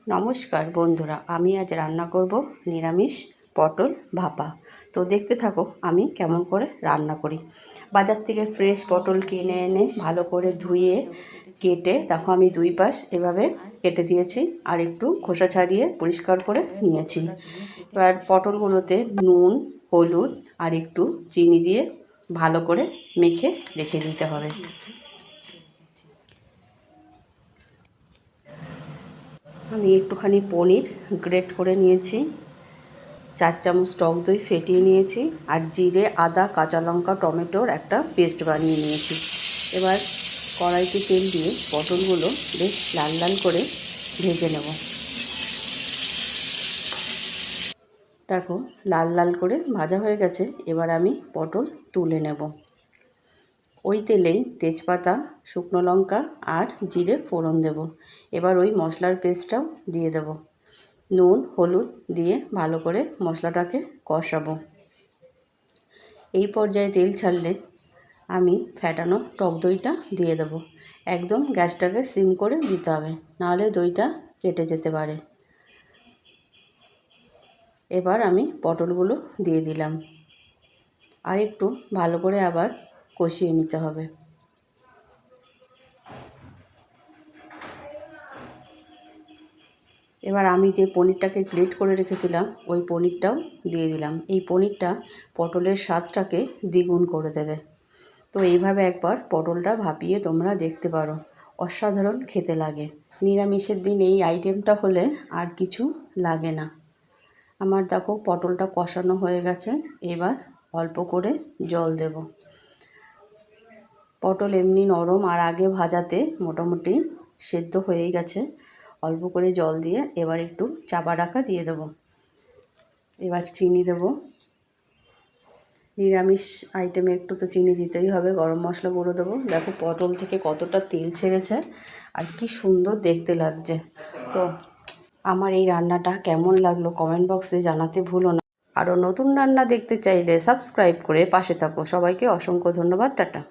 নমস্কার বন্ধুরা, আমি আজ রান্না করব নিরামিষ পটল ভাপা। তো দেখতে থাকো আমি কেমন করে রান্না করি। বাজার থেকে ফ্রেশ পটল কিনে এনে ভালো করে ধুয়ে কেটে দেখো আমি দুই পাশ এভাবে কেটে দিয়েছি, আর একটু খোসা ছাড়িয়ে পরিষ্কার করে নিয়েছি। এবার পটলগুলোতে নুন, হলুদ আর একটু চিনি দিয়ে ভালো করে মেখে রেখে দিতে হবে। আমি একটুখানি পনির গ্রেট করে নিয়েছি, 4 চামচ টক দই ফেটিয়ে নিয়েছি, আর জিরে, আদা, কাঁচা লঙ্কা, টমেটোর একটা পেস্ট বানিয়ে নিয়েছি। এবার কড়াইতে তেল দিয়ে পটলগুলো বেশ লাল লাল করে ভেজে নেব। দেখো লাল লাল করে ভাজা হয়ে গেছে। এবার আমি পটল তুলে নেব। ওই তেলেই তেজপাতা, শুকনো লঙ্কা আর জিরে ফোড়ন দেব। এবার ওই মশলার পেস্টটাও দিয়ে দেব। নুন, হলুদ দিয়ে ভালো করে মশলাটাকে কষাবো। এই পর্যায়ে তেল ছাড়লে আমি ফ্যাটানো টক দইটা দিয়ে দেব। একদম গ্যাসটাকে সিম করে দিতে হবে, নাহলে দইটা কেটে যেতে পারে। এবার আমি পটলগুলো দিয়ে দিলাম, আর একটু ভালো করে আবার কষিয়ে নিতে হবে। এবার আমি যে পনিরটাকে গ্রেট করে রেখেছিলাম ওই পনিরটাও দিয়ে দিলাম। এই পনিরটা পটলের স্বাদটাকে দ্বিগুণ করে দেবে। তো এইভাবে একবার পটলটা ভাপিয়ে তোমরা দেখতে পারো, অসাধারণ খেতে লাগে। নিরামিষের দিন এই আইটেমটা হলে আর কিছু লাগে না। আমার দেখো পটলটা কষানো হয়ে গেছে। এবার অল্প করে জল দেব। পটল এমনি নরম, আর আগে ভাজাতে মোটামুটি সেদ্ধ হয়েই গেছে। অল্প করে জল দিয়ে এবার একটু চাপা ঢাকা দিয়ে দেব। এবার চিনি দেব। নিরামিষ আইটেমে একটু তো চিনি দিতেই হবে। গরম মশলা গুঁড়ো দেবো। দেখো পটল থেকে কতটা তেল ছেড়েছে আর কি সুন্দর দেখতে লাগছে। তো আমার এই রান্নাটা কেমন লাগলো কমেন্ট বক্সে জানাতে ভুলো না। আরও নতুন রান্না দেখতে চাইলে সাবস্ক্রাইব করে পাশে থাকো। সবাইকে অসংখ্য ধন্যবাদ। টাটা।